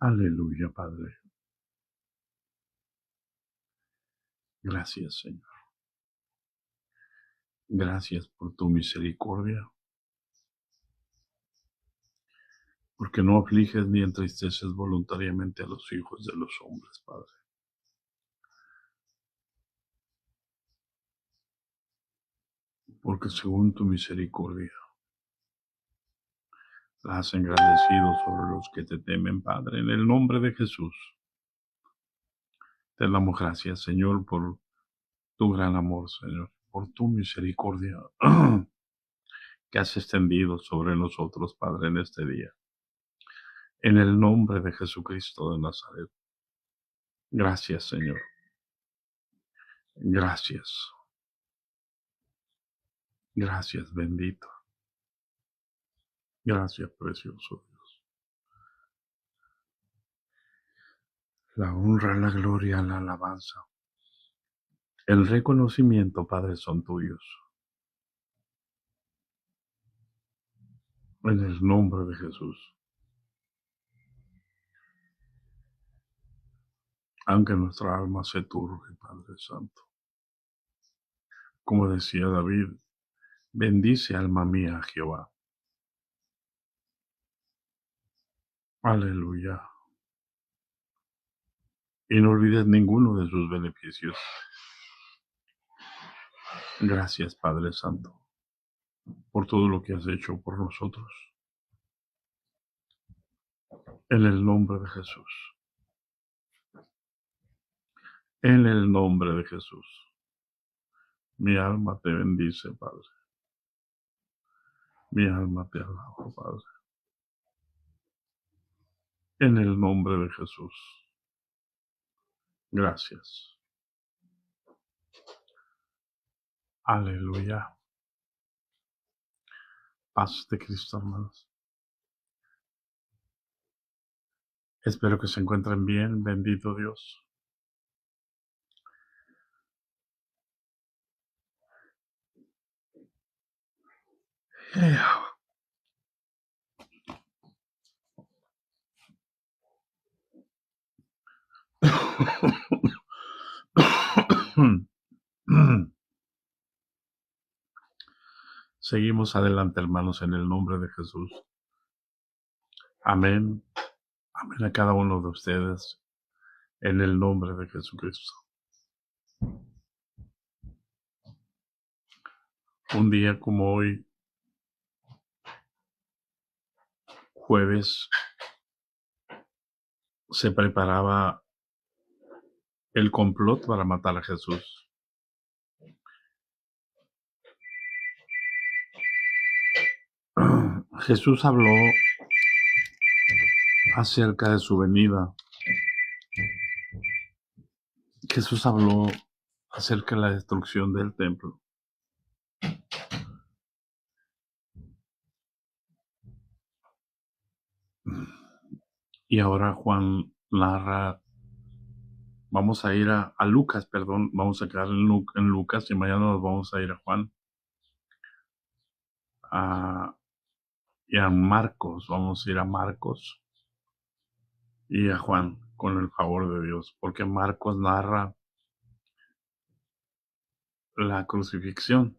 Aleluya, Padre. Gracias, Señor. Gracias por tu misericordia, porque no afliges ni entristeces voluntariamente a los hijos de los hombres, Padre. Porque según tu misericordia la has engrandecido sobre los que te temen, Padre. En el nombre de Jesús, te damos gracias, Señor, por tu gran amor, Señor, por tu misericordia que has extendido sobre nosotros, Padre, en este día. En el nombre de Jesucristo de Nazaret. Gracias, Señor. Gracias. Gracias, bendito. Gracias, precioso Dios. La honra, la gloria, la alabanza, el reconocimiento, Padre, son tuyos. En el nombre de Jesús. Aunque nuestra alma se turbe, Padre Santo. Como decía David, bendice alma mía a Jehová. Aleluya. Y no olvides ninguno de sus beneficios. Gracias, Padre Santo, por todo lo que has hecho por nosotros. En el nombre de Jesús. En el nombre de Jesús. Mi alma te bendice, Padre. Mi alma te alaba, Padre. En el nombre de Jesús. Gracias. Aleluya. Paz de Cristo, hermanos. Espero que se encuentren bien. Bendito Dios. Seguimos adelante, hermanos, en el nombre de Jesús. Amén. Amén a cada uno de ustedes, en el nombre de Jesucristo. Un día como hoy, jueves, se preparaba el complot para matar a Jesús. Jesús habló acerca de su venida. Jesús habló acerca de la destrucción del templo. Y ahora Juan narra, vamos a ir a Lucas, perdón, vamos a quedar en Lucas y mañana nos vamos a ir a Juan. Y a Marcos, vamos a ir a Marcos y a Juan, con el favor de Dios, porque Marcos narra la crucifixión.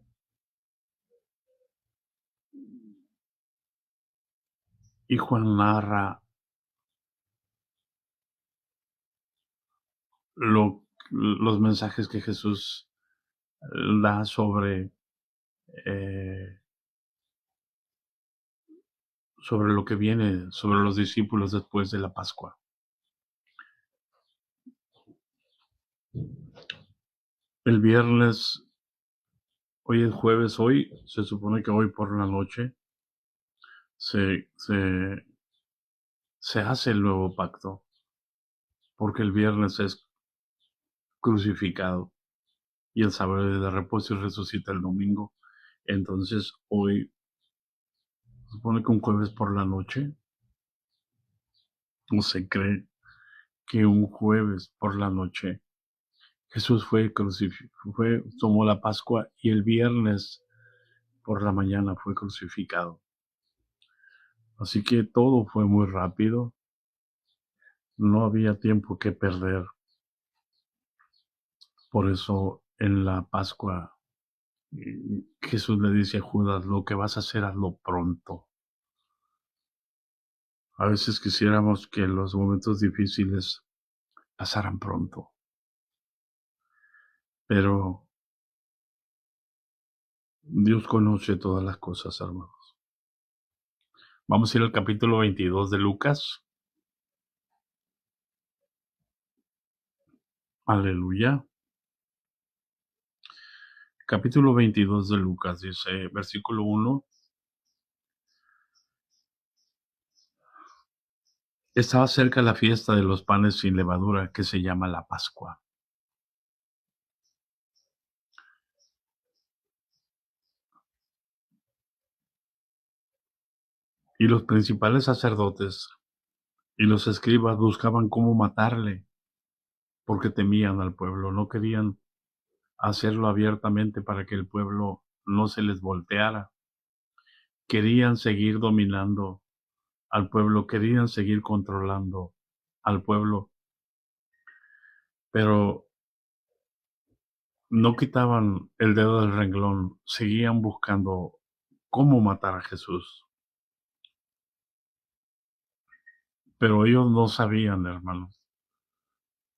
Y Juan narra los mensajes que Jesús da sobre lo que viene, sobre los discípulos después de la Pascua. El viernes, hoy es jueves, hoy se supone que hoy por la noche se hace el nuevo pacto, porque el viernes es crucificado y el sábado de reposo y resucita el domingo. Entonces hoy se supone que un jueves por la noche, no se cree que un jueves por la noche Jesús tomó la Pascua y el viernes por la mañana fue crucificado. Así que todo fue muy rápido. No había tiempo que perder. Por eso en la Pascua Jesús le dice a Judas, lo que vas a hacer, hazlo pronto. A veces quisiéramos que los momentos difíciles pasaran pronto, pero Dios conoce todas las cosas, hermanos. Vamos a ir al capítulo 22 de Lucas. Aleluya. Capítulo 22 de Lucas, dice, versículo 1. Estaba cerca la fiesta de los panes sin levadura, que se llama la Pascua. Y los principales sacerdotes y los escribas buscaban cómo matarle, porque temían al pueblo, no querían hacerlo abiertamente para que el pueblo no se les volteara. Querían seguir dominando al pueblo, querían seguir controlando al pueblo, pero no quitaban el dedo del renglón, seguían buscando cómo matar a Jesús. Pero ellos no sabían, hermanos,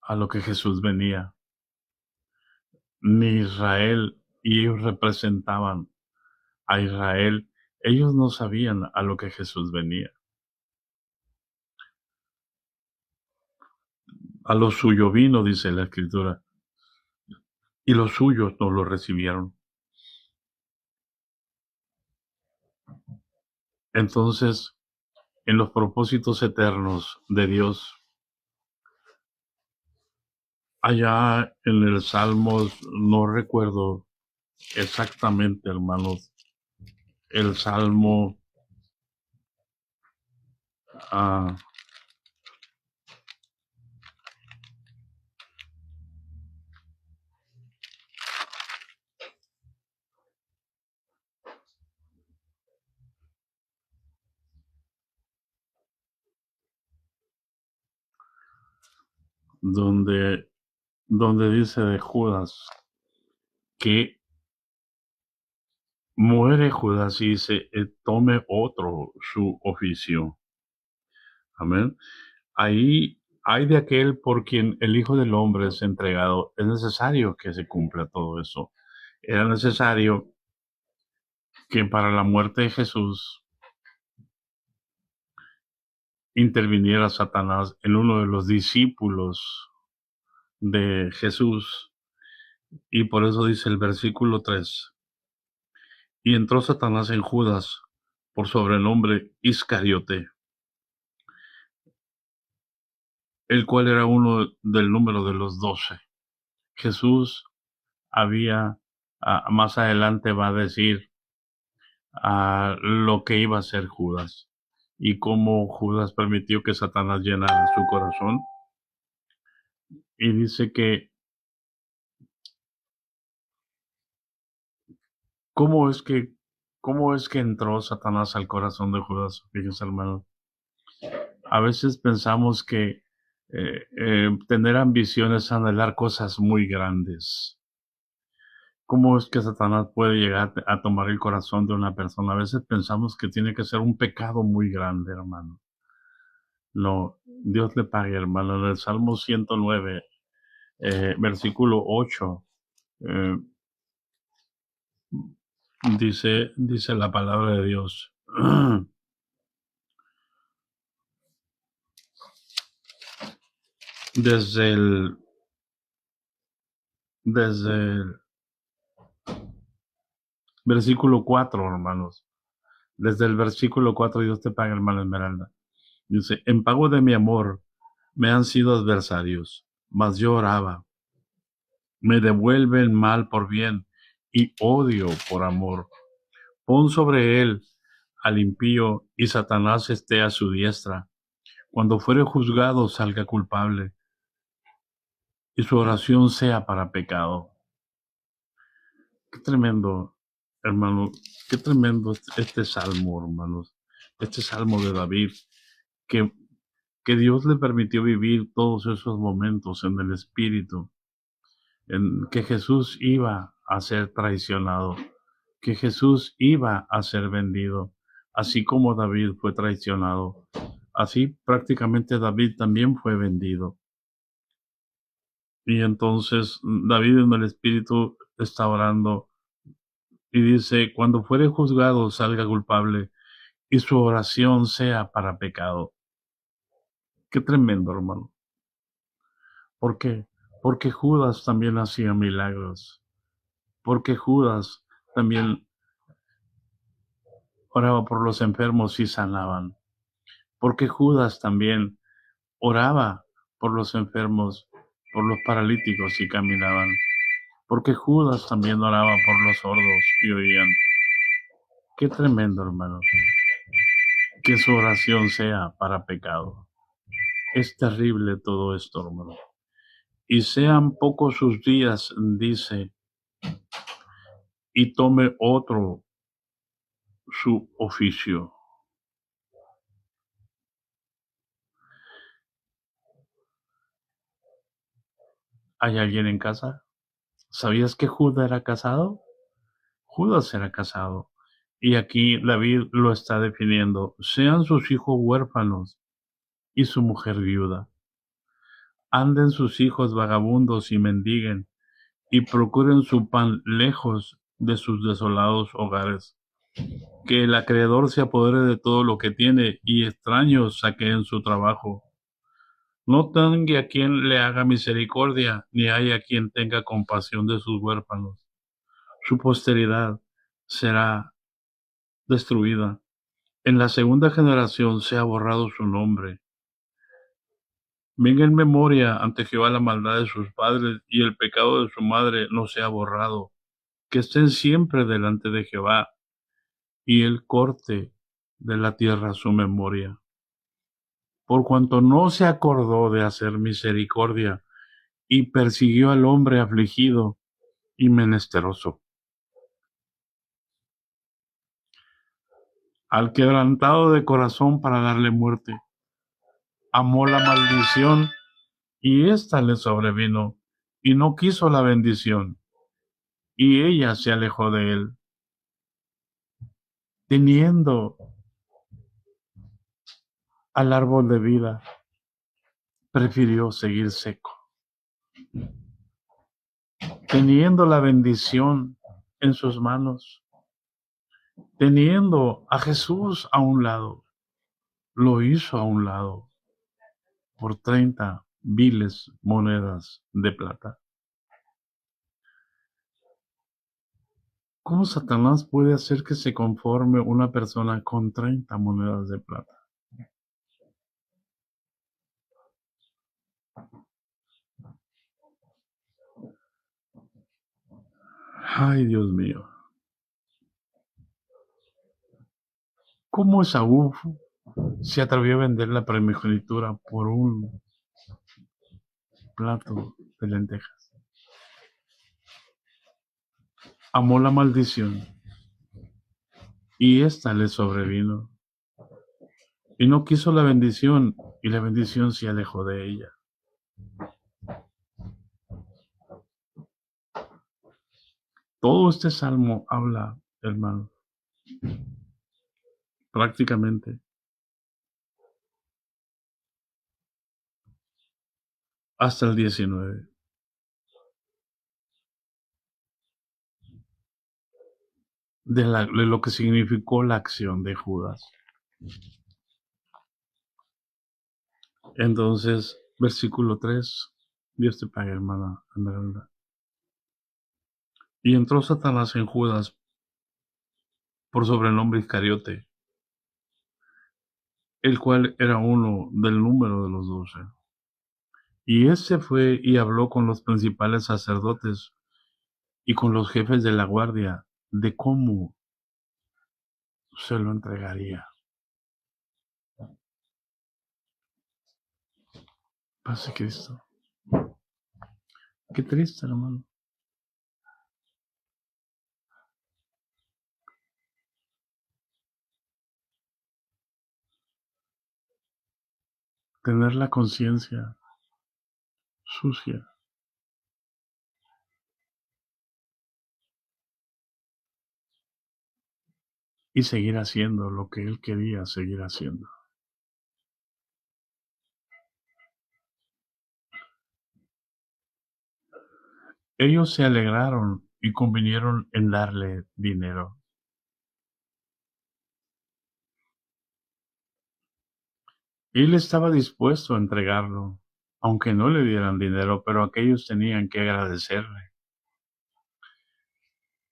a lo que Jesús venía, ni Israel, y ellos representaban a Israel. Ellos no sabían a lo que Jesús venía. A lo suyo vino, dice la Escritura, y los suyos no lo recibieron. Entonces, en los propósitos eternos de Dios, allá en el Salmos, no recuerdo exactamente, hermanos, el Salmo ah, donde, donde dice de Judas que muere Judas y dice, tome otro su oficio. Amén. Ahí hay de aquel por quien el Hijo del Hombre es entregado. Es necesario que se cumpla todo eso. Era necesario que para la muerte de Jesús interviniera Satanás en uno de los discípulos de Jesús. Y por eso dice el versículo 3. Y entró Satanás en Judas, por sobrenombre Iscariote, el cual era uno del número de los 12. Jesús había, más adelante va a decir lo que iba a ser Judas y cómo Judas permitió que Satanás llenara su corazón. Y dice que, ¿cómo es que, cómo es que entró Satanás al corazón de Judas? Fíjense, hermano. A veces pensamos que tener ambiciones es anhelar cosas muy grandes. ¿Cómo es que Satanás puede llegar a tomar el corazón de una persona? A veces pensamos que tiene que ser un pecado muy grande, hermano. No, Dios le pague, hermano. En el Salmo 109, versículo 8, eh, dice la palabra de Dios. Desde el versículo 4, hermanos. Desde el versículo 4, Dios te paga, hermano Esmeralda. Dice, en pago de mi amor me han sido adversarios, mas yo oraba. Me devuelven mal por bien y odio por amor. Pon sobre él al impío y Satanás esté a su diestra. Cuando fuere juzgado salga culpable y su oración sea para pecado. Qué tremendo, hermano, qué tremendo este salmo, hermanos. Este salmo de David, que que Dios le permitió vivir todos esos momentos en el Espíritu, en que Jesús iba a ser traicionado, que Jesús iba a ser vendido, así como David fue traicionado. Así prácticamente David también fue vendido. Y entonces David en el Espíritu está orando y dice, cuando fuere juzgado salga culpable y su oración sea para pecado. Qué tremendo, hermano. ¿Por qué? Porque Judas también hacía milagros. Porque Judas también oraba por los enfermos y sanaban. Porque Judas también oraba por los enfermos, por los paralíticos y caminaban. Porque Judas también oraba por los sordos y oían. Qué tremendo, hermano. Que su oración sea para pecado. Es terrible todo esto, hermano. Y sean pocos sus días, dice, y tome otro su oficio. ¿Hay alguien en casa? ¿Sabías que Judas era casado? Judas era casado. Y aquí David lo está definiendo. Sean sus hijos huérfanos y su mujer viuda. Anden sus hijos vagabundos y mendiguen, y procuren su pan lejos de sus desolados hogares. Que el acreedor se apodere de todo lo que tiene, y extraños saqueen su trabajo. No tenga quien le haga misericordia, ni haya quien tenga compasión de sus huérfanos. Su posteridad será destruida. En la segunda generación se ha borrado su nombre. Venga en memoria ante Jehová la maldad de sus padres, y el pecado de su madre no sea borrado. Que estén siempre delante de Jehová, y él corte de la tierra su memoria. Por cuanto no se acordó de hacer misericordia, y persiguió al hombre afligido y menesteroso. Al quebrantado de corazón para darle muerte. Amó la maldición, y ésta le sobrevino, y no quiso la bendición, y ella se alejó de él. Teniendo al árbol de vida, prefirió seguir seco. Teniendo la bendición en sus manos, teniendo a Jesús a un lado, lo hizo a un lado por 30 viles monedas de plata. ¿Cómo Satanás puede hacer que se conforme una persona con 30 monedas de plata? Ay, Dios mío. ¿Cómo Esaú se atrevió a vender la primogenitura por un plato de lentejas? Amó la maldición, y ésta le sobrevino. Y no quiso la bendición, y la bendición se alejó de ella. Todo este salmo habla, hermano, prácticamente hasta el 19, de lo que significó la acción de Judas. Entonces, versículo 3, Dios te pague, hermana Esmeralda. Y entró Satanás en Judas por sobrenombre Iscariote, el cual era uno del número de los 12. Y éste fue y habló con los principales sacerdotes y con los jefes de la guardia de cómo se lo entregaría. Pase Cristo. Qué triste, hermano. tener la conciencia sucia y seguir haciendo lo que él quería seguir haciendo. Ellos se alegraron y convinieron en darle dinero. Él estaba dispuesto a entregarlo, aunque no le dieran dinero, pero aquellos tenían que agradecerle,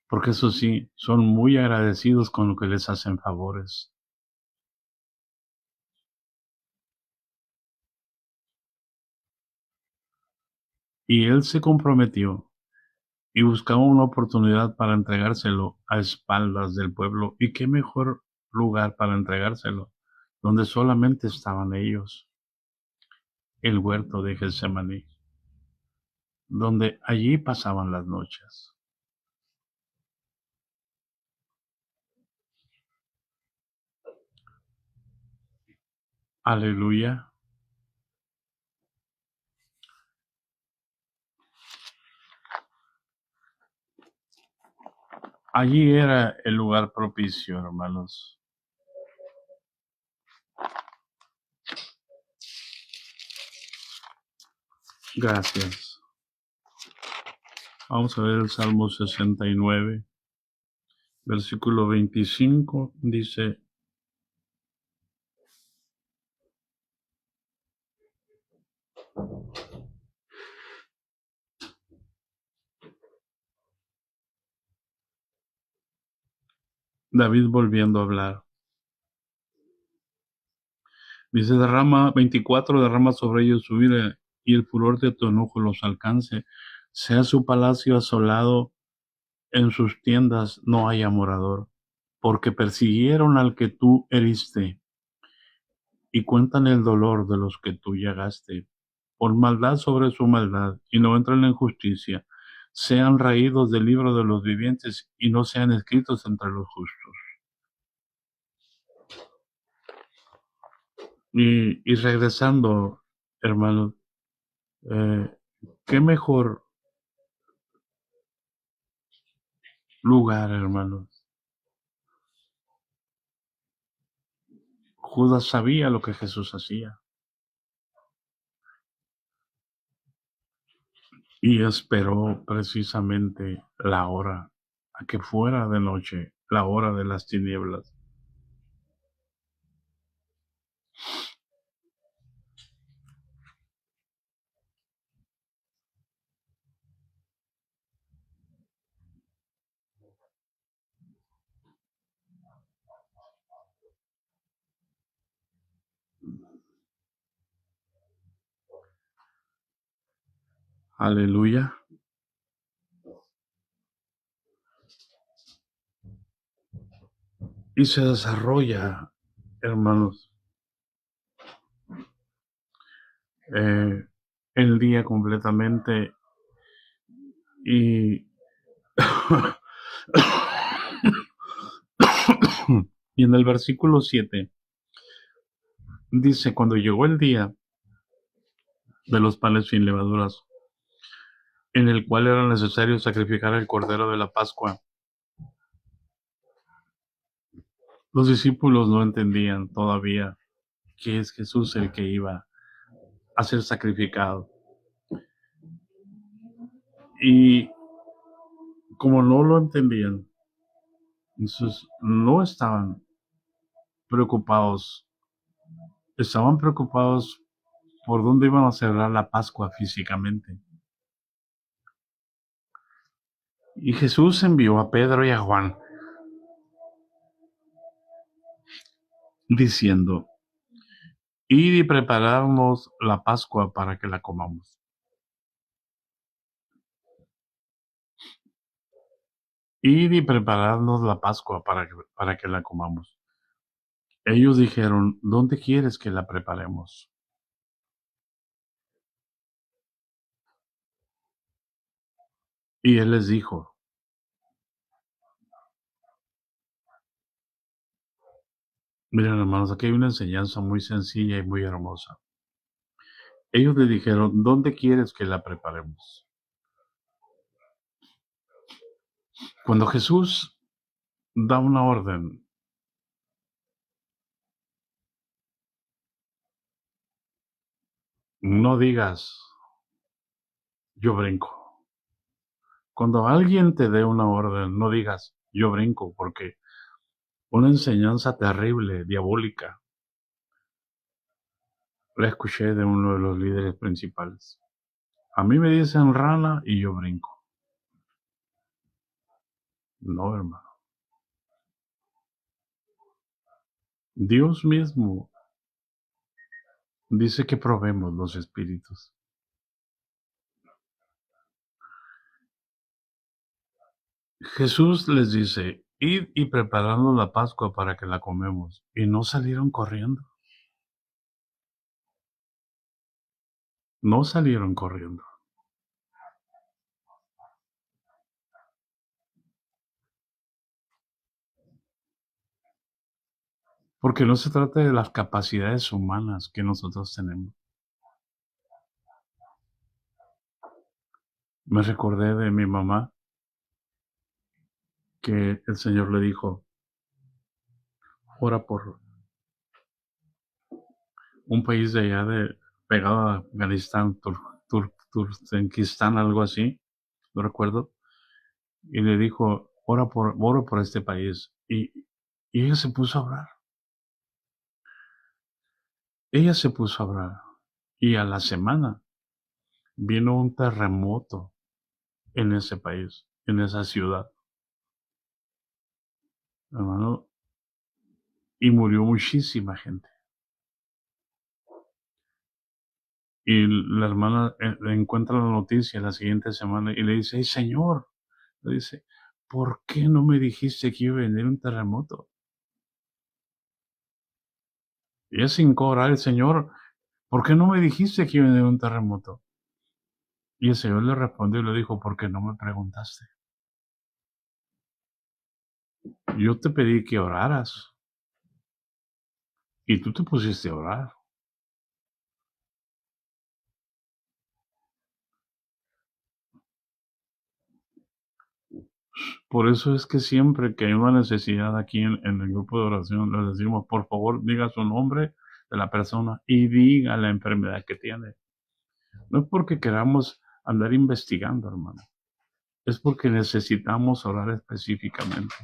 porque eso sí, son muy agradecidos con lo que les hacen favores. Y él se comprometió y buscaba una oportunidad para entregárselo a espaldas del pueblo. ¿Y qué mejor lugar para entregárselo? Donde solamente estaban ellos, el huerto de Getsemaní, donde allí pasaban las noches. Aleluya. Allí era el lugar propicio, hermanos. Gracias. Vamos a ver el Salmo 69, versículo 25, dice: David volviendo a hablar. Dice: derrama, 24, derrama sobre ellos su ira, y el furor de tu enojo los alcance. Sea su palacio asolado, en sus tiendas no haya morador, porque persiguieron al que tú heriste, y cuentan el dolor de los que tú llagaste, por maldad sobre su maldad, y no entran en justicia. Sean raídos del libro de los vivientes, y no sean escritos entre los justos. Y regresando, hermanos, eh, qué mejor lugar, hermanos. Judas sabía lo que Jesús hacía y esperó precisamente la hora, a que fuera de noche, la hora de las tinieblas. Aleluya. Y se desarrolla, hermanos, eh, el día completamente y, y en el versículo 7 dice: cuando llegó el día de los panes sin levaduras, en el cual era necesario sacrificar el cordero de la Pascua, los discípulos no entendían todavía que es Jesús el que iba a ser sacrificado. Y como no lo entendían, entonces no preocupados, estaban preocupados por dónde iban a celebrar la Pascua físicamente. Y Jesús envió a Pedro y a Juan diciendo: id y prepararnos la Pascua para que la comamos. Id y prepararnos la Pascua para que la comamos. Ellos dijeron: ¿dónde quieres que la preparemos? Y él les dijo: miren, hermanos, aquí hay una enseñanza muy sencilla y muy hermosa. Ellos le dijeron, ¿dónde quieres que la preparemos? Cuando Jesús da una orden, no digas, yo brinco. Cuando alguien te dé una orden, no digas, yo brinco, porque una enseñanza terrible, diabólica, la escuché de uno de los líderes principales. A mí me dicen rana y yo brinco. No, hermano. Dios mismo dice que probemos los espíritus. Jesús les dice, id y preparando la Pascua para que la comemos. Y no salieron corriendo. No salieron corriendo. Porque no se trata de las capacidades humanas que nosotros tenemos. Me recordé de mi mamá que el Señor le dijo, ora por un país de allá pegado a Afganistán, Turkmenistán, algo así, no recuerdo, y le dijo, ora por este país. Y ella se puso a orar. Ella se puso a orar. Y a la semana vino un terremoto en ese país, en esa ciudad, hermano, y murió muchísima gente. Y la hermana encuentra la noticia la siguiente semana y le dice, hey, Señor, le dice, ¿por qué no me dijiste que iba a venir un terremoto? Y ella sin cobrar el Señor, ¿por qué no me dijiste que iba a venir un terremoto? Y el Señor le respondió y le dijo, ¿por qué no me preguntaste? Yo te pedí que oraras y tú te pusiste a orar. Por eso es que siempre que hay una necesidad aquí en el grupo de oración, le decimos, por favor, diga su nombre de la persona y diga la enfermedad que tiene. No es porque queramos andar investigando, hermano. Es porque necesitamos orar específicamente.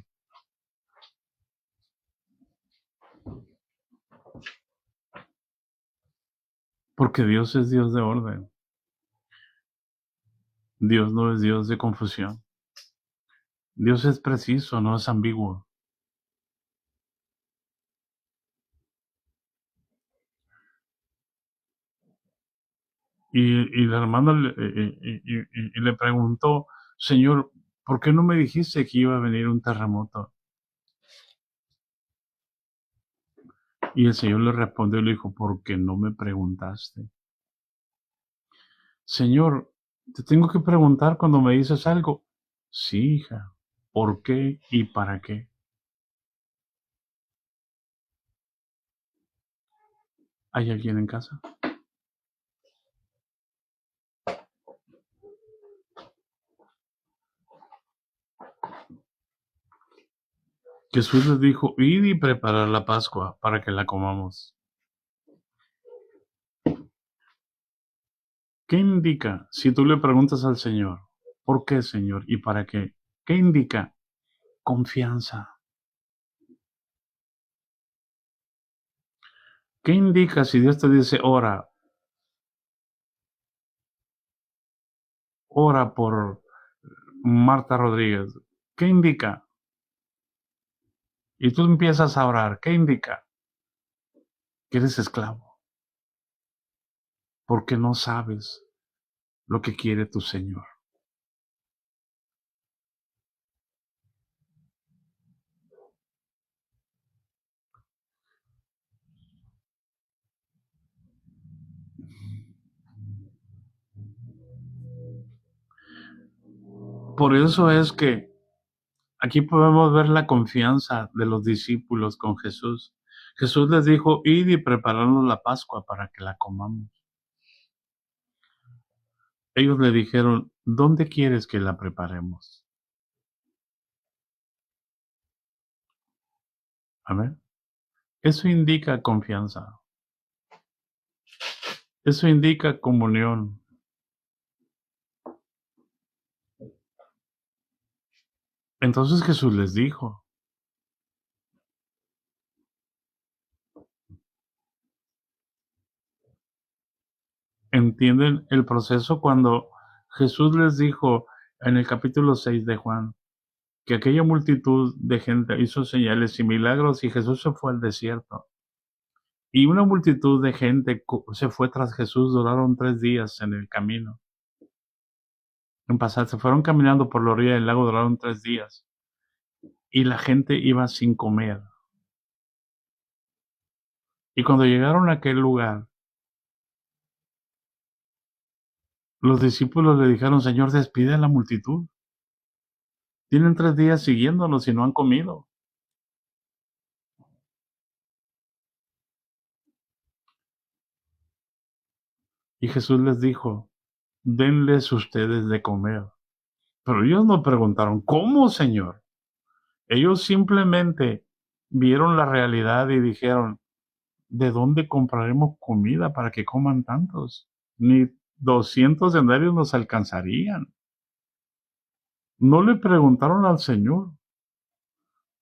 Porque Dios es Dios de orden. Dios no es Dios de confusión. Dios es preciso, no es ambiguo. Y la hermana le preguntó, Señor, ¿por qué no me dijiste que iba a venir un terremoto? Y el Señor le respondió y le dijo, ¿por qué no me preguntaste? Señor, te tengo que preguntar cuando me dices algo. Sí, hija, ¿por qué y para qué? ¿Hay alguien en casa? Jesús les dijo, id y preparar la Pascua para que la comamos. ¿Qué indica si tú le preguntas al Señor, ¿por qué, Señor? ¿Y para qué? ¿Qué indica? Confianza. ¿Qué indica si Dios te dice, ora por Marta Rodríguez? ¿Qué indica? Y tú empiezas a orar. ¿Qué indica? Que eres esclavo. Porque no sabes lo que quiere tu Señor. Por eso es que aquí podemos ver la confianza de los discípulos con Jesús. Jesús les dijo, id y prepararnos la Pascua para que la comamos. Ellos le dijeron, ¿dónde quieres que la preparemos? Amén. Eso indica confianza. Eso indica comunión. Entonces Jesús les dijo, ¿entienden el proceso cuando Jesús les dijo en el capítulo 6 de Juan que aquella multitud de gente hizo señales y milagros y Jesús se fue al desierto? Y una multitud de gente se fue tras Jesús, duraron 3 días en el camino. En pasar, se fueron caminando por la orilla del lago, duraron 3 días. Y la gente iba sin comer. Y cuando llegaron a aquel lugar, los discípulos le dijeron, Señor, despide a la multitud. Tienen 3 días siguiéndonos y no han comido. Y Jesús les dijo, denles ustedes de comer. Pero ellos no preguntaron, ¿cómo, Señor? Ellos simplemente vieron la realidad y dijeron, ¿de dónde compraremos comida para que coman tantos? Ni 200 denarios nos alcanzarían. No le preguntaron al Señor,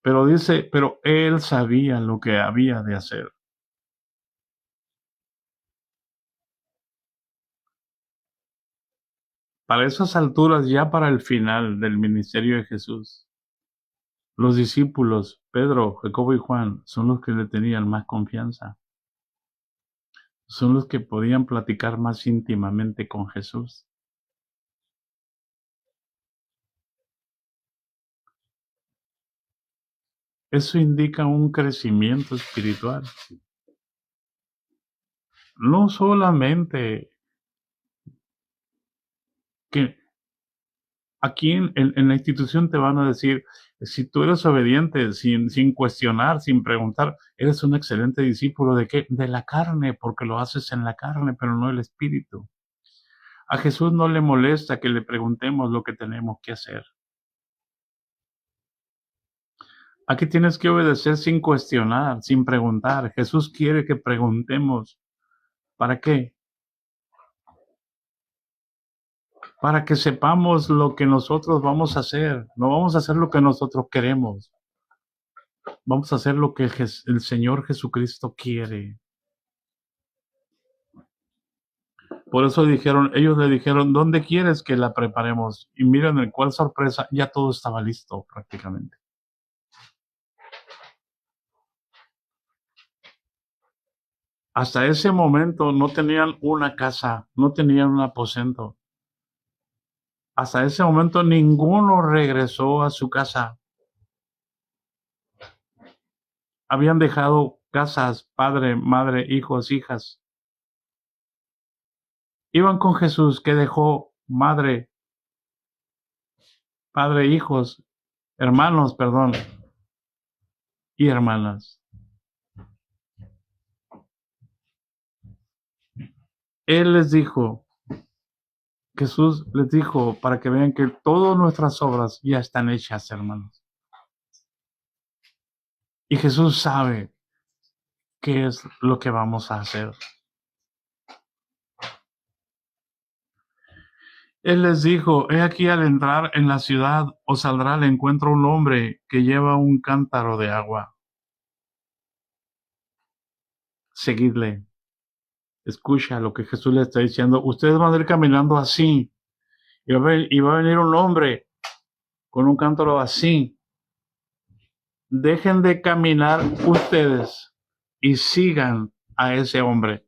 pero dice, pero él sabía lo que había de hacer. Para esas alturas, ya para el final del ministerio de Jesús, los discípulos, Pedro, Jacobo y Juan, son los que le tenían más confianza. Son los que podían platicar más íntimamente con Jesús. Eso indica un crecimiento espiritual. No solamente que aquí en la institución te van a decir, si tú eres obediente, sin cuestionar, sin preguntar, eres un excelente discípulo ¿de qué? De la carne, porque lo haces en la carne, pero no el espíritu. A Jesús no le molesta que le preguntemos lo que tenemos que hacer. Aquí tienes que obedecer sin cuestionar, sin preguntar. Jesús quiere que preguntemos. ¿Para qué? Para que sepamos lo que nosotros vamos a hacer. No vamos a hacer lo que nosotros queremos. Vamos a hacer lo que el Señor Jesucristo quiere. Por eso ellos le dijeron, ¿dónde quieres que la preparemos? Y miren, cuál sorpresa, ya todo estaba listo prácticamente. Hasta ese momento no tenían una casa, no tenían un aposento. Hasta ese momento ninguno regresó a su casa. Habían dejado casas, padre, madre, hijos, hijas. Iban con Jesús, que dejó madre, padre, hijos, hermanos, perdón, y hermanas. Él les dijo, Jesús les dijo, para que vean que todas nuestras obras ya están hechas, hermanos. Y Jesús sabe qué es lo que vamos a hacer. Él les dijo, he aquí al entrar en la ciudad os saldrá al encuentro un hombre que lleva un cántaro de agua. Seguidle. Escucha lo que Jesús le está diciendo. Ustedes van a ir caminando así. Y va a venir un hombre con un cántaro así. Dejen de caminar ustedes y sigan a ese hombre.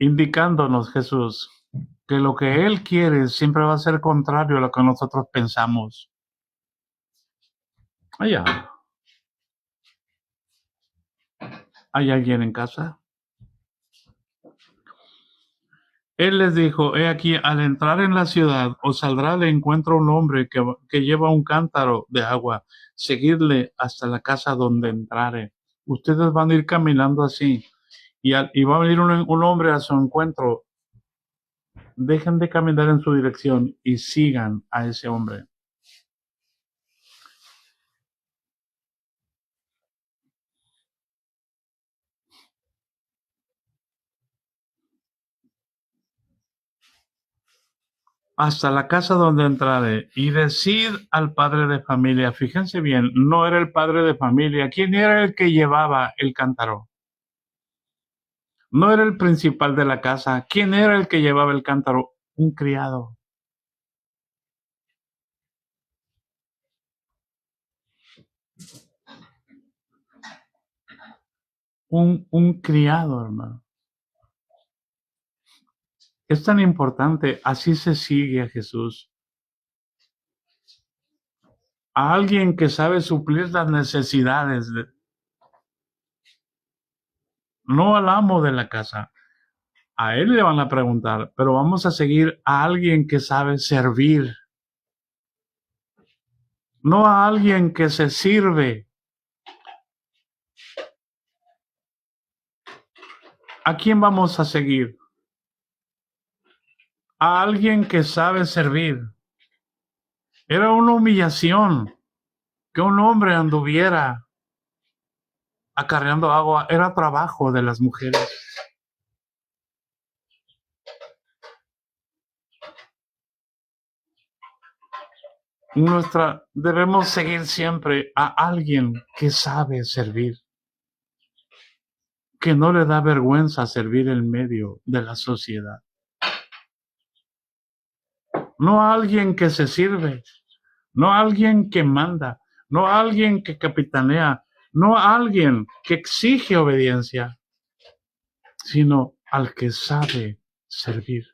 Indicándonos Jesús que lo que Él quiere siempre va a ser contrario a lo que nosotros pensamos. Allá. ¿Hay alguien en casa? Él les dijo, he aquí, al entrar en la ciudad, os saldrá al encuentro un hombre que lleva un cántaro de agua. Seguidle hasta la casa donde entrare. Ustedes van a ir caminando así. Y va a venir un hombre a su encuentro dejen de caminar en su dirección y sigan a ese hombre. Hasta la casa donde entraré y decid al padre de familia, fíjense bien, no era el padre de familia, ¿quién era el que llevaba el cántaro? No era el principal de la casa, ¿quién era el que llevaba el cántaro? Un criado. Un criado, hermano. Es tan importante, así se sigue a Jesús. A alguien que sabe suplir las necesidades, no al amo de la casa. A él le van a preguntar, pero vamos a seguir a alguien que sabe servir, no a alguien que se sirve. ¿A quién vamos a seguir? A alguien que sabe servir. Era una humillación que un hombre anduviera acarreando agua. Era trabajo de las mujeres. Debemos seguir siempre a alguien que sabe servir, que no le da vergüenza servir en medio de la sociedad. No a alguien que se sirve, no a alguien que manda, no a alguien que capitanea, no a alguien que exige obediencia, sino al que sabe servir.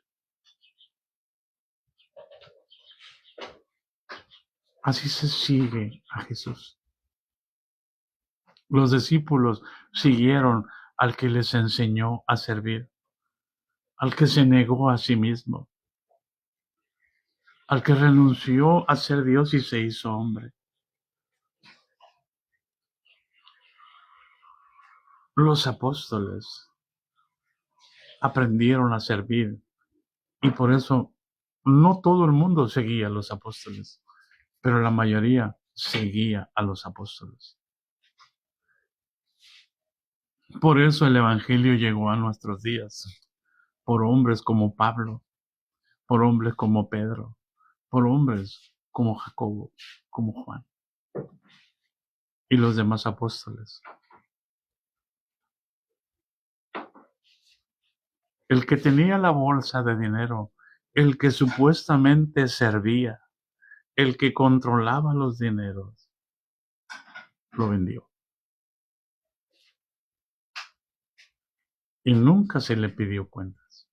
Así se sigue a Jesús. Los discípulos siguieron al que les enseñó a servir, al que se negó a sí mismo, al que renunció a ser Dios y se hizo hombre. Los apóstoles aprendieron a servir y por eso no todo el mundo seguía a los apóstoles, pero la mayoría seguía a los apóstoles. Por eso el Evangelio llegó a nuestros días, por hombres como Pablo, por hombres como Pedro, por hombres como Jacobo, como Juan y los demás apóstoles. El que tenía la bolsa de dinero, el que supuestamente servía, el que controlaba los dineros, lo vendió. Y nunca se le pidió cuentas.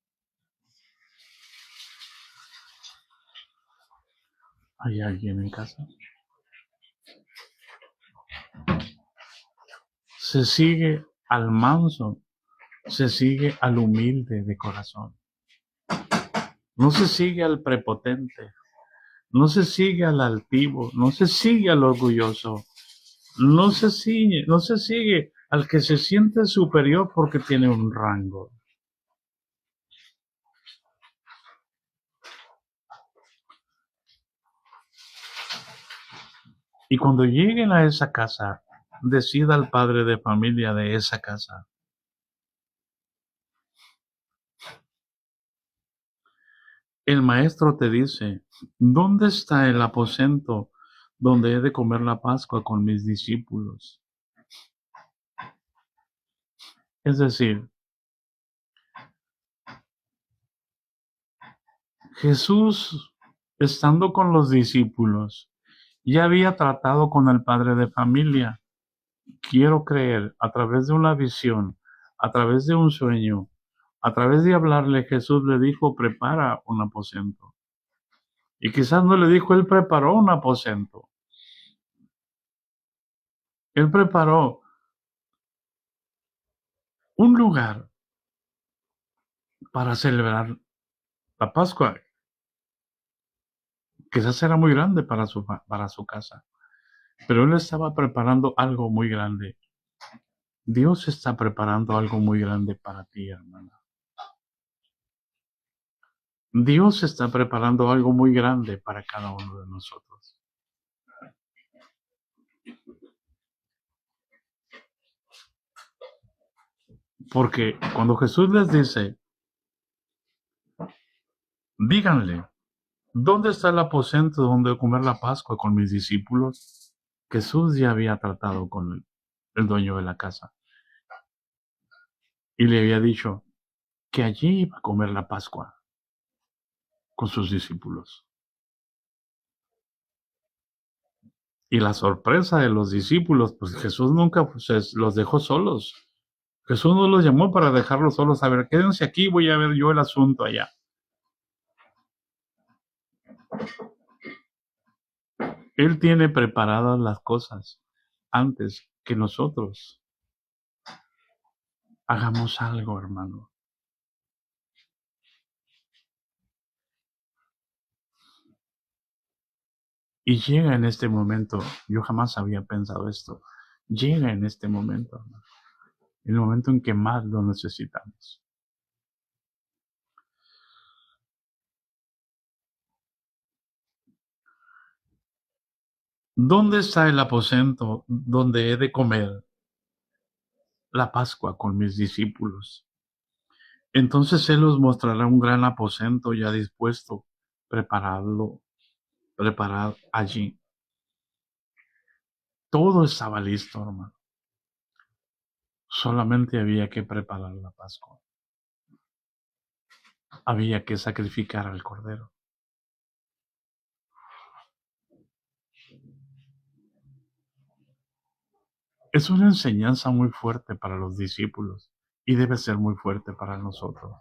¿Hay alguien en casa? Se sigue al manso, se sigue al humilde de corazón. No se sigue al prepotente, no se sigue al altivo, no se sigue al orgulloso, no se sigue al que se siente superior porque tiene un rango. Y cuando lleguen a esa casa, decida al padre de familia de esa casa: el maestro te dice, ¿dónde está el aposento donde he de comer la Pascua con mis discípulos? Es decir, Jesús, estando con los discípulos, ya había tratado con el padre de familia. Quiero creer, a través de una visión, a través de un sueño, a través de hablarle, Jesús le dijo, prepara un aposento. Y quizás no le dijo, él preparó un aposento. Él preparó un lugar para celebrar la Pascua. Quizás era muy grande para su casa, pero él estaba preparando algo muy grande. Dios está preparando algo muy grande para ti, hermana. Dios está preparando algo muy grande para cada uno de nosotros. Porque cuando Jesús les dice, díganle, ¿dónde está el aposento donde comer la Pascua con mis discípulos? Jesús ya había tratado con el dueño de la casa y le había dicho que allí iba a comer la Pascua con sus discípulos. Y la sorpresa de los discípulos, pues Jesús nunca los dejó solos. Jesús no los llamó para dejarlos solos. A ver, quédense aquí, voy a ver yo el asunto allá. Él tiene preparadas las cosas antes que nosotros hagamos algo, hermano. Y llega en este momento, yo jamás había pensado esto, llega en este momento, hermano, el momento en que más lo necesitamos. ¿Dónde está el aposento donde he de comer la Pascua con mis discípulos? Entonces Él os mostrará un gran aposento ya dispuesto, preparad allí. Todo estaba listo, hermano. Solamente había que preparar la Pascua. Había que sacrificar al Cordero. Es una enseñanza muy fuerte para los discípulos y debe ser muy fuerte para nosotros.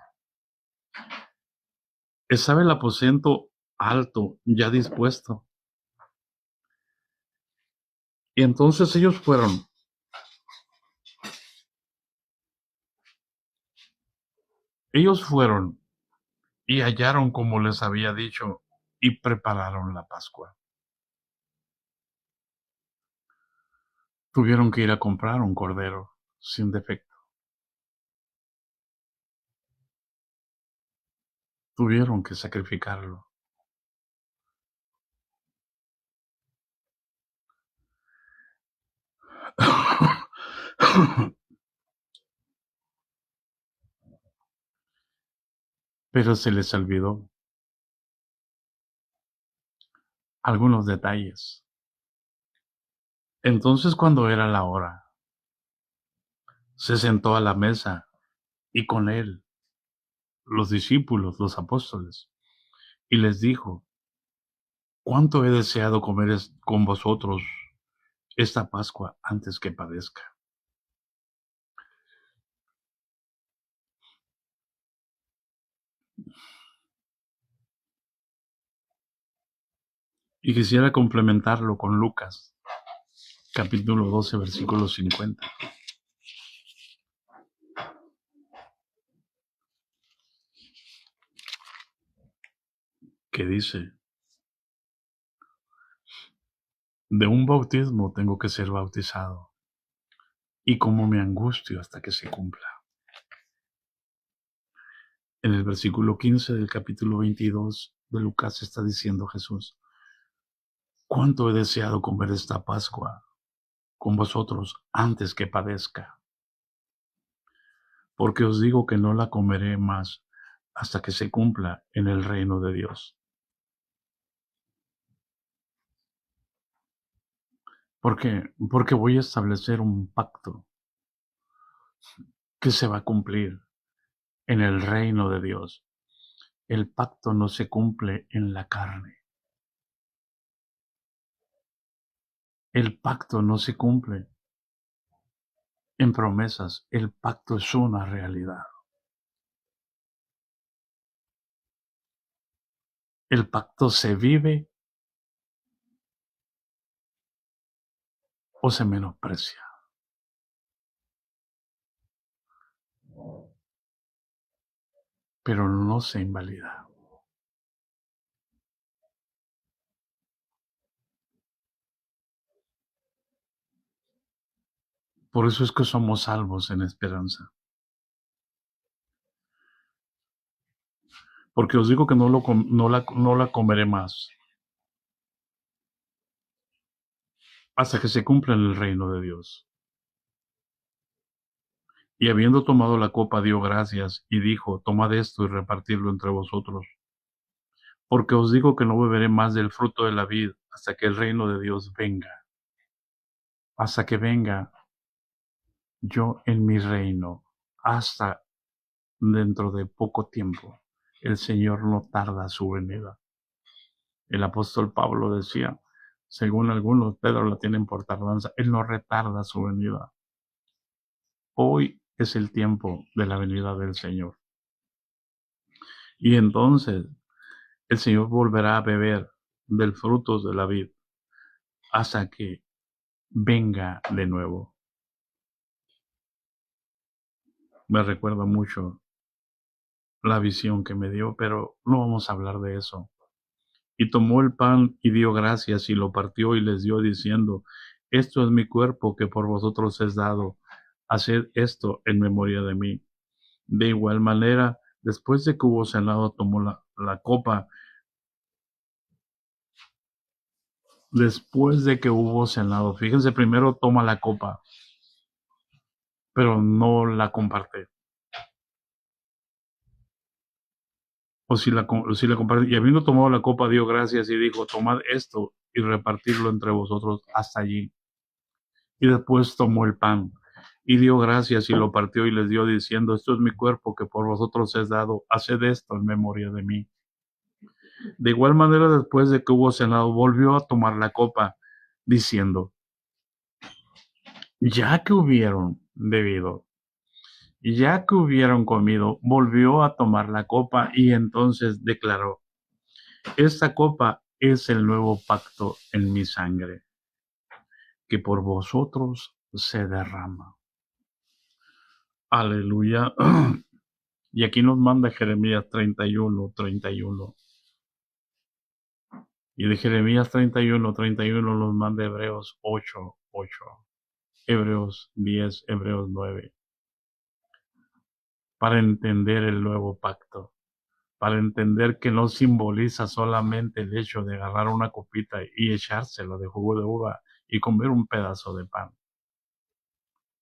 Estaba el aposento alto, ya dispuesto. Y entonces ellos fueron y hallaron como les había dicho y prepararon la Pascua. Tuvieron que ir a comprar un cordero sin defecto. Tuvieron que sacrificarlo. Pero se les olvidó algunos detalles. Entonces, cuando era la hora, se sentó a la mesa y con él los discípulos, los apóstoles, y les dijo, cuánto he deseado comer con vosotros esta Pascua antes que padezca. Y quisiera complementarlo con Lucas, capítulo 12, versículo 50, que dice, de un bautismo tengo que ser bautizado, y como me angustio hasta que se cumpla. En el versículo 15 del capítulo 22 de Lucas está diciendo Jesús, cuánto he deseado comer esta Pascua con vosotros antes que padezca, porque os digo que no la comeré más hasta que se cumpla en el reino de Dios. ¿Por qué? Porque voy a establecer un pacto que se va a cumplir en el reino de Dios. El pacto no se cumple en la carne. El pacto no se cumple en promesas. El pacto es una realidad. El pacto se vive o se menosprecia. Pero no se invalida. Por eso es que somos salvos en esperanza. Porque os digo que no la comeré más, hasta que se cumpla en el reino de Dios. Y habiendo tomado la copa, dio gracias, y dijo: Tomad esto y repartidlo entre vosotros. Porque os digo que no beberé más del fruto de la vid, hasta que el reino de Dios venga. Hasta que venga yo en mi reino, hasta dentro de poco tiempo. El Señor no tarda su venida. El apóstol Pablo decía, según algunos, Pedro la tienen por tardanza, él no retarda su venida. Hoy es el tiempo de la venida del Señor. Y entonces el Señor volverá a beber del fruto de la vid hasta que venga de nuevo. Me recuerda mucho la visión que me dio, pero no vamos a hablar de eso. Y tomó el pan y dio gracias y lo partió y les dio diciendo: Esto es mi cuerpo que por vosotros es dado. Haced esto en memoria de mí. De igual manera, después de que hubo cenado, tomó la copa. Después de que hubo cenado, fíjense, primero toma la copa, pero no la comparte. O si la comparte. Y habiendo tomado la copa, dio gracias y dijo: Tomad esto y repartirlo entre vosotros hasta allí. Y después tomó el pan y dio gracias y lo partió y les dio diciendo: Esto es mi cuerpo que por vosotros es dado. Haced esto en memoria de mí. De igual manera, después de que hubo cenado, volvió a tomar la copa, diciendo: Ya que hubieron bebido, ya que hubieron comido, volvió a tomar la copa y entonces declaró: Esta copa es el nuevo pacto en mi sangre, que por vosotros se derrama. Aleluya. Y aquí nos manda Jeremías 31:31. Y de Jeremías 31:31 nos manda Hebreos 8:8. Hebreos 10, Hebreos 9. Para entender el nuevo pacto. Para entender que no simboliza solamente el hecho de agarrar una copita y echárselo de jugo de uva y comer un pedazo de pan.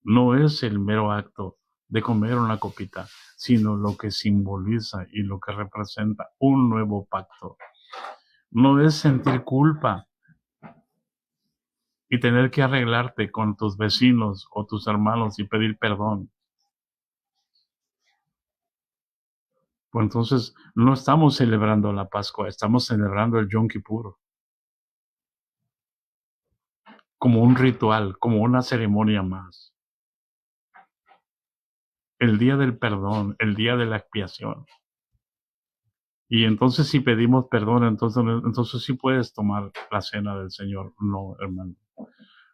No es el mero acto de comer una copita, sino lo que simboliza y lo que representa un nuevo pacto. No es sentir culpa y tener que arreglarte con tus vecinos o tus hermanos y pedir perdón. Pues entonces no estamos celebrando la Pascua, estamos celebrando el Yom Kippur. Como un ritual, como una ceremonia más. El día del perdón, el día de la expiación. Y entonces si pedimos perdón, entonces sí puedes tomar la cena del Señor. No, hermano.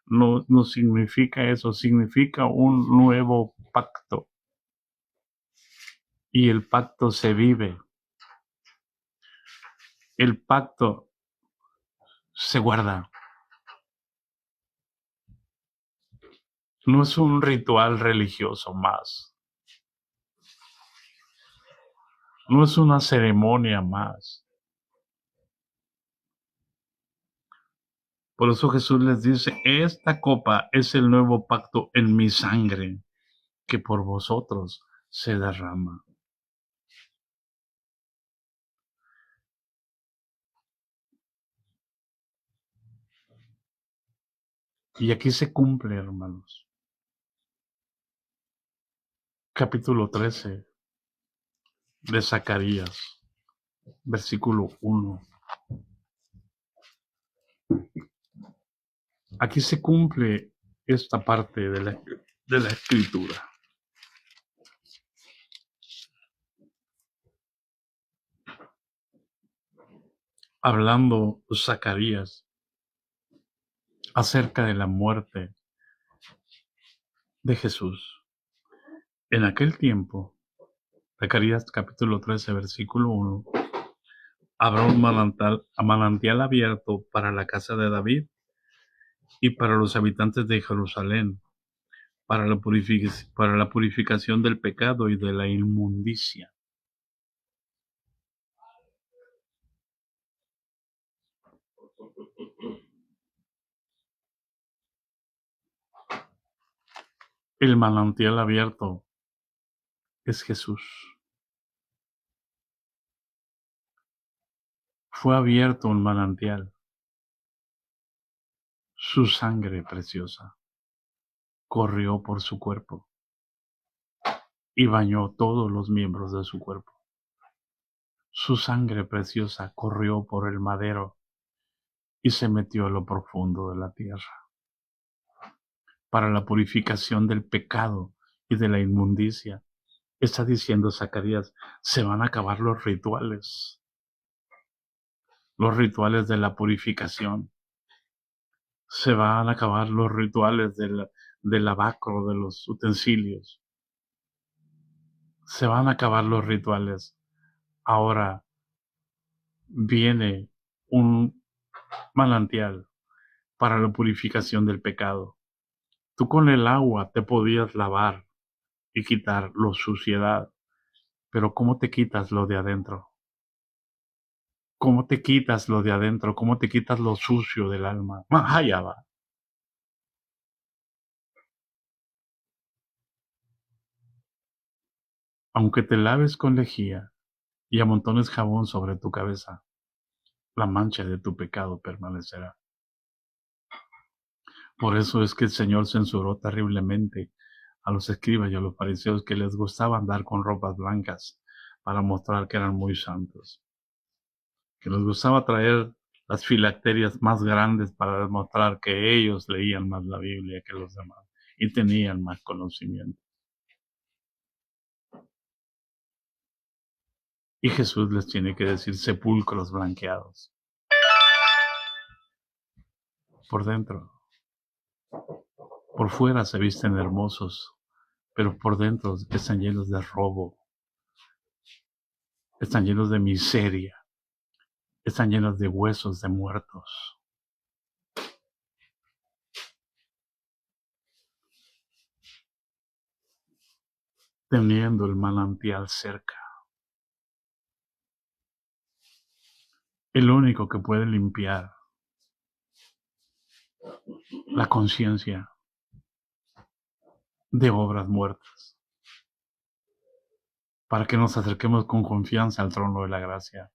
No, no significa eso, significa un nuevo pacto. Y el pacto se vive. El pacto se guarda. No es un ritual religioso más. No es una ceremonia más. Por eso Jesús les dice: esta copa es el nuevo pacto en mi sangre, que por vosotros se derrama. Y aquí se cumple, hermanos. Capítulo 13 de Zacarías, versículo 1. Aquí se cumple esta parte de la escritura. Hablando Zacarías acerca de la muerte de Jesús. En aquel tiempo, Zacarías capítulo 13, versículo 1, habrá un manantial abierto para la casa de David y para los habitantes de Jerusalén, para la purificación del pecado y de la inmundicia. El manantial abierto es Jesús. Fue abierto un manantial. Su sangre preciosa corrió por su cuerpo y bañó todos los miembros de su cuerpo. Su sangre preciosa corrió por el madero y se metió a lo profundo de la tierra para la purificación del pecado y de la inmundicia. Está diciendo Zacarías, se van a acabar los rituales de la purificación. Se van a acabar los rituales del lavacro, de los utensilios. Se van a acabar los rituales. Ahora viene un manantial para la purificación del pecado. Tú con el agua te podías lavar y quitar la suciedad, pero ¿cómo te quitas lo de adentro? ¿Cómo te quitas lo de adentro? ¿Cómo te quitas lo sucio del alma? Allá va. Aunque te laves con lejía y amontones jabón sobre tu cabeza, la mancha de tu pecado permanecerá. Por eso es que el Señor censuró terriblemente a los escribas y a los fariseos que les gustaba andar con ropas blancas para mostrar que eran muy santos, que les gustaba traer las filacterias más grandes para demostrar que ellos leían más la Biblia que los demás y tenían más conocimiento. Y Jesús les tiene que decir sepulcros blanqueados. Por dentro, por fuera se visten hermosos, pero por dentro están llenos de robo, están llenos de miseria, están llenos de huesos de muertos. Teniendo el manantial cerca. El único que puede limpiar la conciencia de obras muertas, para que nos acerquemos con confianza al trono de la gracia,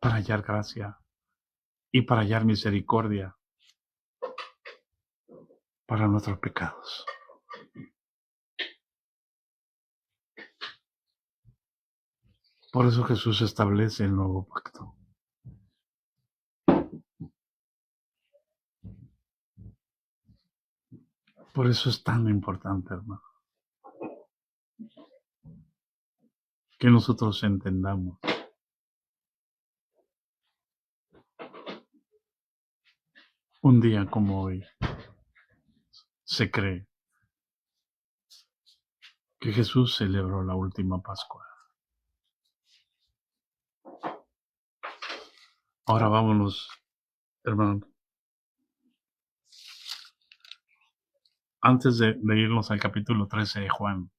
para hallar gracia y para hallar misericordia para nuestros pecados. Por eso Jesús establece el nuevo pacto. Por eso es tan importante, hermano, que nosotros entendamos un día como hoy. Se cree que Jesús celebró la última Pascua. Ahora vámonos, hermano. Antes de irnos al capítulo 13 de Juan,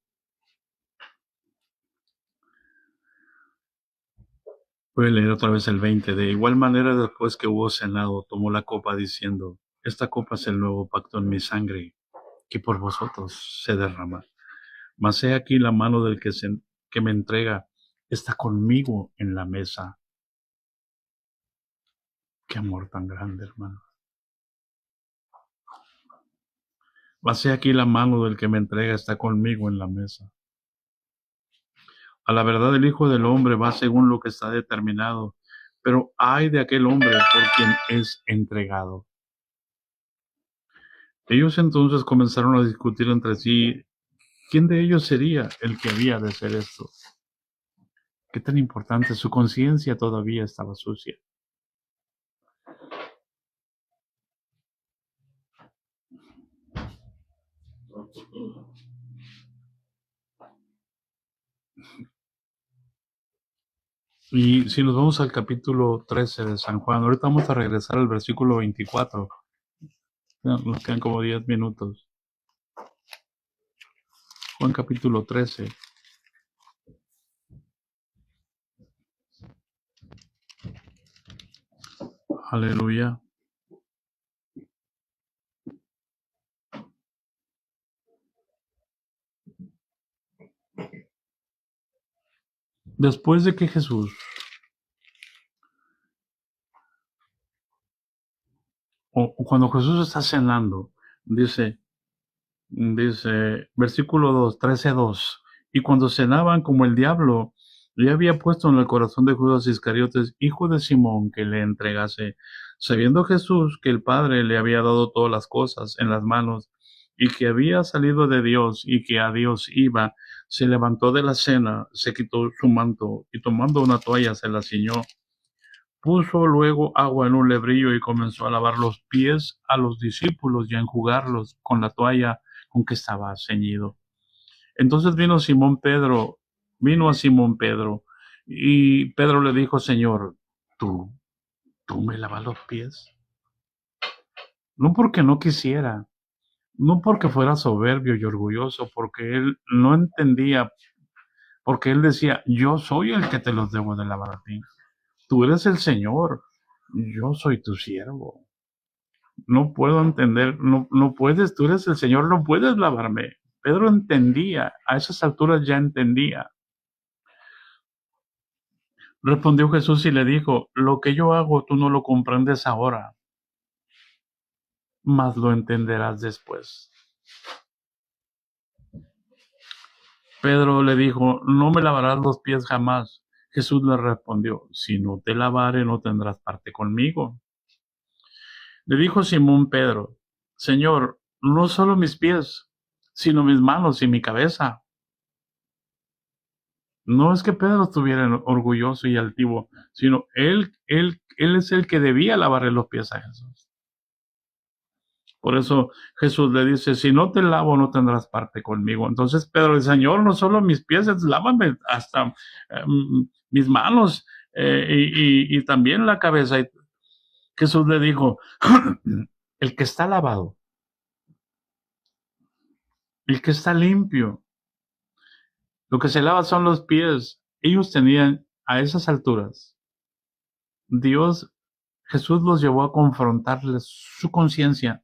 voy a leer otra vez el 20. De igual manera, después que hubo cenado, tomó la copa diciendo, esta copa es el nuevo pacto en mi sangre, que por vosotros se derrama. Mas he aquí la mano del que me entrega está conmigo en la mesa. Qué amor tan grande, hermano. Mas he aquí la mano del que me entrega está conmigo en la mesa. A la verdad el Hijo del Hombre va según lo que está determinado, pero ay de aquel hombre por quien es entregado. Ellos entonces comenzaron a discutir entre sí quién de ellos sería el que había de hacer esto. Qué tan importante, su conciencia todavía estaba sucia. Y si nos vamos al capítulo 13 de San Juan, ahorita vamos a regresar al versículo 24. Nos quedan como 10 minutos. Juan capítulo 13. Aleluya. Después de que Jesús, o cuando Jesús está cenando, dice, versículo 2, 13:2, y cuando cenaban, como el diablo le había puesto en el corazón de Judas Iscariotes, hijo de Simón, que le entregase, sabiendo Jesús que el Padre le había dado todas las cosas en las manos, y que había salido de Dios y que a Dios iba, se levantó de la cena, se quitó su manto, y tomando una toalla se la ciñó. Puso luego agua en un lebrillo y comenzó a lavar los pies a los discípulos y a enjugarlos con la toalla con que estaba ceñido. Entonces vino a Simón Pedro, y Pedro le dijo, Señor, ¿tú, tú me lavas los pies? No porque no quisiera, no porque fuera soberbio y orgulloso, porque él no entendía, porque él decía, yo soy el que te los debo de lavar a ti. Tú eres el Señor, yo soy tu siervo. No puedo entender, no puedes, tú eres el Señor, no puedes lavarme. Pedro entendía, a esas alturas ya entendía. Respondió Jesús y le dijo, lo que yo hago tú no lo comprendes ahora, mas lo entenderás después. Pedro le dijo, no me lavarás los pies jamás. Jesús le respondió, si no te lavare no tendrás parte conmigo. Le dijo Simón Pedro, Señor, no solo mis pies, sino mis manos y mi cabeza. No es que Pedro estuviera orgulloso y altivo, sino él es el que debía lavarle los pies a Jesús. Por eso Jesús le dice, si no te lavo no tendrás parte conmigo. Entonces Pedro dice, Señor, no solo mis pies, lávame hasta mis manos y también la cabeza. Y Jesús le dijo, el que está lavado, el que está limpio, lo que se lava son los pies. Ellos tenían a esas alturas, Dios, Jesús los llevó a confrontarles su conciencia.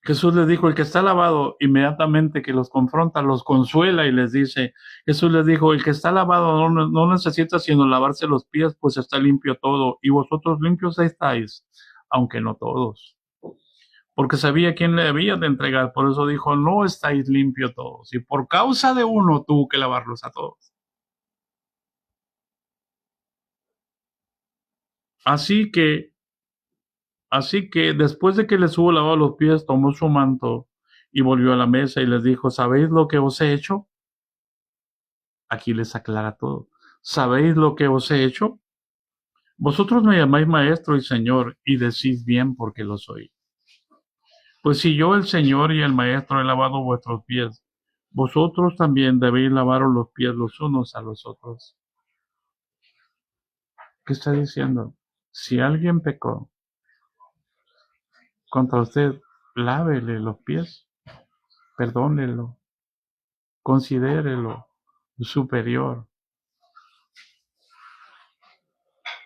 Jesús les dijo, el que está lavado, inmediatamente que los confronta, los consuela y les dice, Jesús les dijo, el que está lavado no necesita sino lavarse los pies, pues está limpio todo, y vosotros limpios estáis, aunque no todos. Porque sabía quién le había de entregar, por eso dijo, no estáis limpios todos, y por causa de uno tuvo que lavarlos a todos. Así que después de que les hubo lavado los pies, tomó su manto y volvió a la mesa y les dijo, ¿sabéis lo que os he hecho? Aquí les aclara todo. ¿Sabéis lo que os he hecho? Vosotros me llamáis maestro y señor y decís bien porque lo soy. Pues si yo, el Señor y el maestro, he lavado vuestros pies, vosotros también debéis lavaros los pies los unos a los otros. ¿Qué está diciendo? Si alguien pecó contra usted, lávele los pies, perdónelo, considérelo superior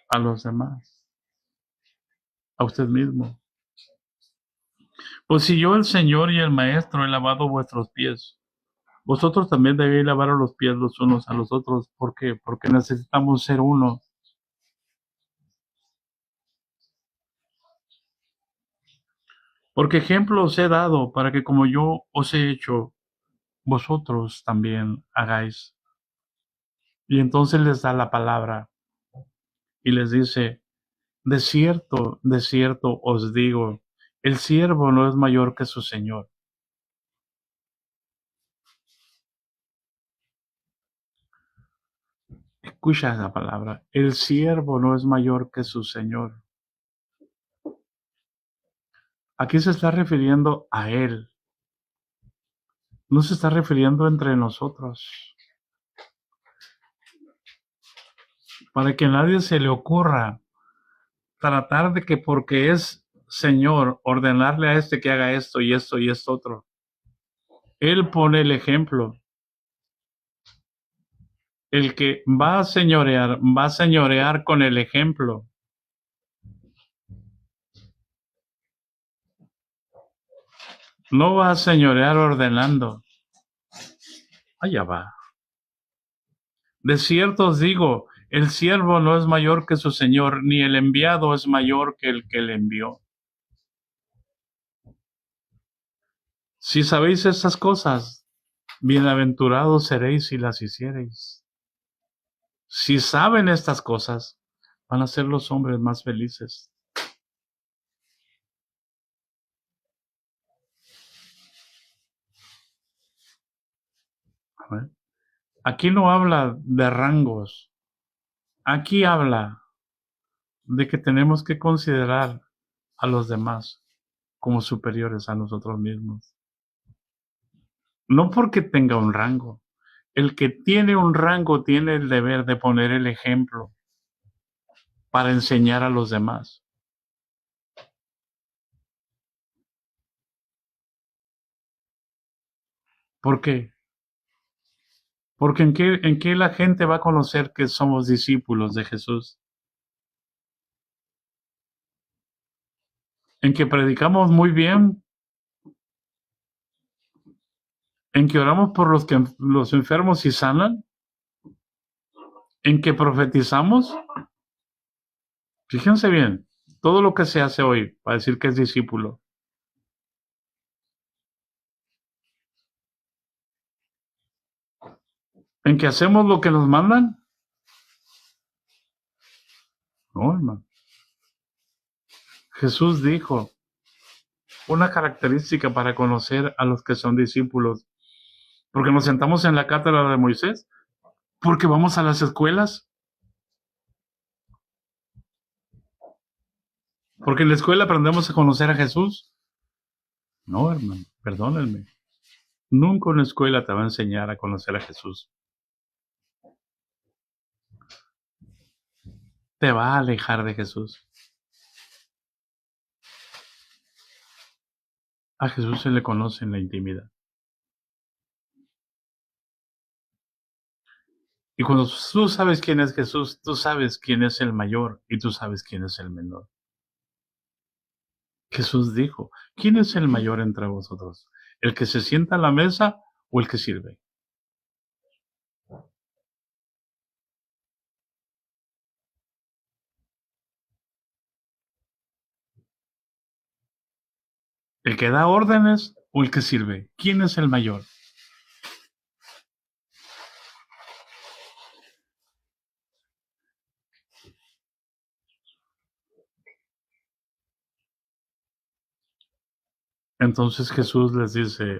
a los demás, a usted mismo. Pues si yo, el Señor y el Maestro, he lavado vuestros pies, vosotros también debéis lavaros los pies los unos a los otros. ¿Por qué? Porque necesitamos ser uno. Porque ejemplo os he dado para que como yo os he hecho, vosotros también hagáis. Y entonces les da la palabra y les dice, de cierto os digo, el siervo no es mayor que su Señor. Escucha esa palabra, el siervo no es mayor que su Señor. Aquí se está refiriendo a Él, no se está refiriendo entre nosotros. Para que a nadie se le ocurra tratar de que porque es Señor, ordenarle a este que haga esto y esto y esto otro. Él pone el ejemplo. El que va a señorear con el ejemplo. No va a señorear ordenando. Allá va. De cierto os digo, el siervo no es mayor que su señor, ni el enviado es mayor que el que le envió. Si sabéis estas cosas, bienaventurados seréis si las hiciereis. Si saben estas cosas, van a ser los hombres más felices. ¿Eh? Aquí no habla de rangos, aquí habla de que tenemos que considerar a los demás como superiores a nosotros mismos. No porque tenga un rango. El que tiene un rango tiene el deber de poner el ejemplo para enseñar a los demás. ¿Por qué? Porque en qué la gente va a conocer que somos discípulos de Jesús. En que predicamos muy bien, en que oramos por los enfermos y sanan, en que profetizamos. Fíjense bien, todo lo que se hace hoy para decir que es discípulo. ¿En que hacemos lo que nos mandan? No, hermano. Jesús dijo una característica para conocer a los que son discípulos. Porque nos sentamos en la cátedra de Moisés, porque vamos a las escuelas, porque en la escuela aprendemos a conocer a Jesús. No, hermano, perdónenme. Nunca una escuela te va a enseñar a conocer a Jesús. Te va a alejar de Jesús. A Jesús se le conoce en la intimidad. Y cuando tú sabes quién es Jesús, tú sabes quién es el mayor y tú sabes quién es el menor. Jesús dijo, ¿quién es el mayor entre vosotros? ¿El que se sienta a la mesa o el que sirve? ¿El que da órdenes o el que sirve? ¿Quién es el mayor? Entonces Jesús les dice,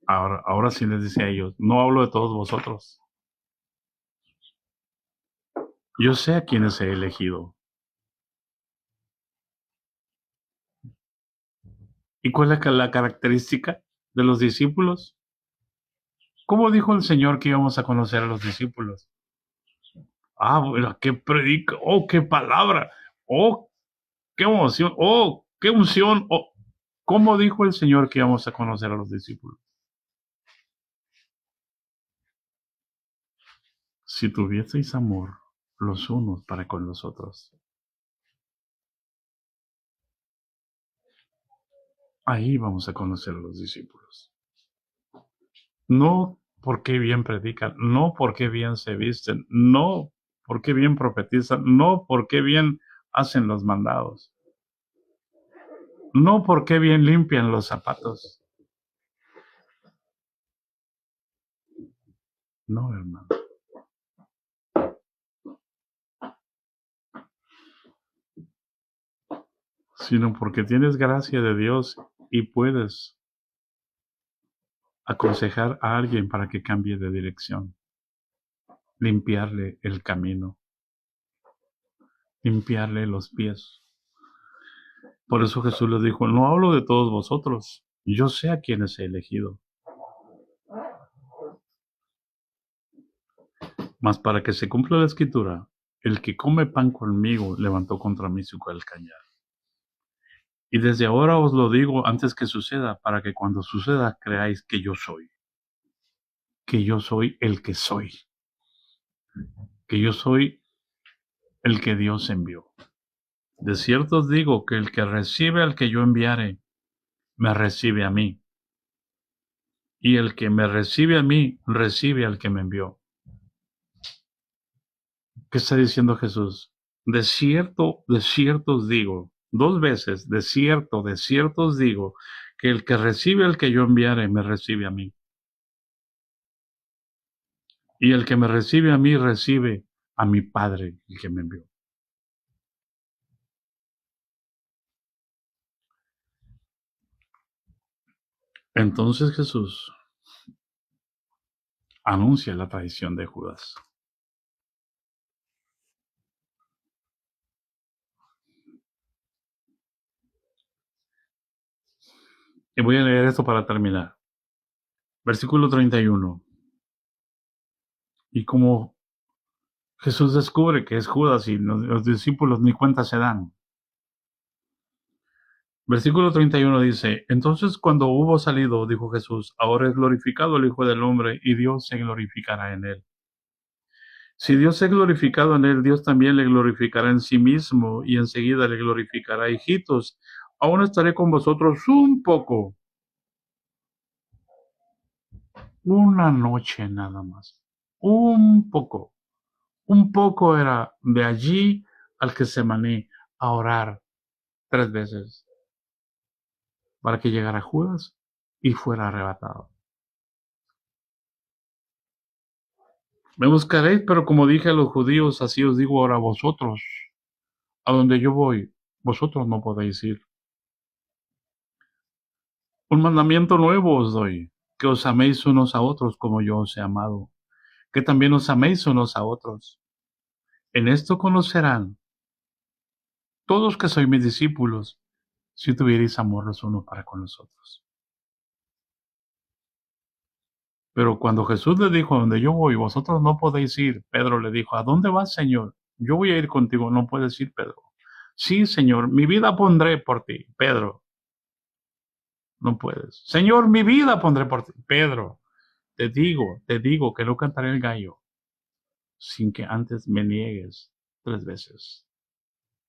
ahora sí les dice a ellos, no hablo de todos vosotros. Yo sé a quienes he elegido. ¿Y cuál es la característica de los discípulos? ¿Cómo dijo el Señor que íbamos a conocer a los discípulos? Ah, bueno, qué predica, oh, qué palabra, oh, qué emoción, oh, qué unción, oh. ¿Cómo dijo el Señor que íbamos a conocer a los discípulos? Si tuvieseis amor los unos para con los otros. Ahí vamos a conocer a los discípulos. No porque bien predican, no porque bien se visten, no porque bien profetizan, no porque bien hacen los mandados, no porque bien limpian los zapatos. No, hermano. Sino porque tienes gracia de Dios y puedes aconsejar a alguien para que cambie de dirección, limpiarle el camino, limpiarle los pies. Por eso Jesús les dijo, no hablo de todos vosotros, yo sé a quienes he elegido, mas para que se cumpla la escritura, el que come pan conmigo levantó contra mí su calcañar. Y desde ahora os lo digo antes que suceda, para que cuando suceda creáis que yo soy el que soy, que yo soy el que Dios envió. De cierto os digo que el que recibe al que yo enviare, me recibe a mí. Y el que me recibe a mí, recibe al que me envió. ¿Qué está diciendo Jesús? De cierto os digo, dos veces, de cierto os digo, que el que recibe al que yo enviare, me recibe a mí. Y el que me recibe a mí, recibe a mi Padre, el que me envió. Entonces Jesús anuncia la traición de Judas. Y voy a leer esto para terminar. Versículo 31. Y como Jesús descubre que es Judas y los discípulos ni cuenta se dan. Versículo 31 dice, entonces cuando hubo salido, dijo Jesús, ahora es glorificado el Hijo del Hombre y Dios se glorificará en él. Si Dios se ha glorificado en él, Dios también le glorificará en sí mismo y enseguida le glorificará. Hijitos, aún estaré con vosotros un poco, una noche nada más, un poco era de allí al Getsemaní a orar 3 veces para que llegara Judas y fuera arrebatado. Me buscaréis, pero como dije a los judíos, así os digo ahora a vosotros, a donde yo voy, vosotros no podéis ir. Un mandamiento nuevo os doy, que os améis unos a otros como yo os he amado, que también os améis unos a otros. En esto conocerán todos que sois mis discípulos, si tuvierais amor los unos para con los otros. Pero cuando Jesús le dijo, a donde yo voy, vosotros no podéis ir, Pedro le dijo, ¿a dónde vas, Señor? Yo voy a ir contigo, no puedes ir, Pedro. Sí, Señor, mi vida pondré por ti, Pedro. No puedes. Señor, mi vida pondré por ti. Pedro, te digo que no cantaré el gallo sin que antes me niegues 3 veces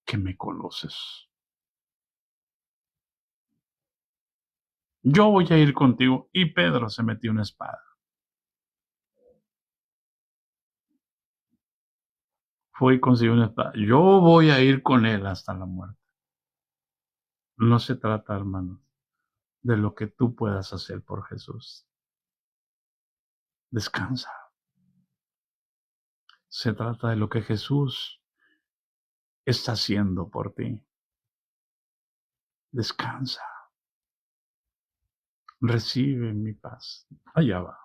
que me conoces. Yo voy a ir contigo. Y Pedro se metió una espada. Fue y consiguió una espada. Yo voy a ir con él hasta la muerte. No se trata, hermanos, de lo que tú puedas hacer por Jesús. Descansa. Se trata de lo que Jesús está haciendo por ti. Descansa. Recibe mi paz. Allá va.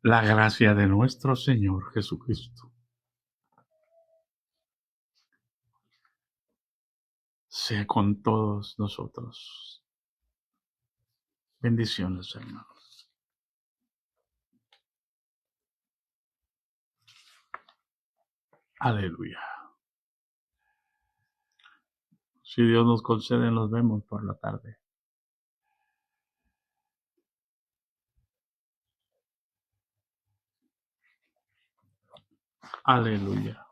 La gracia de nuestro Señor Jesucristo sea con todos nosotros. Bendiciones, hermanos. Aleluya. Si Dios nos concede, nos vemos por la tarde. Aleluya.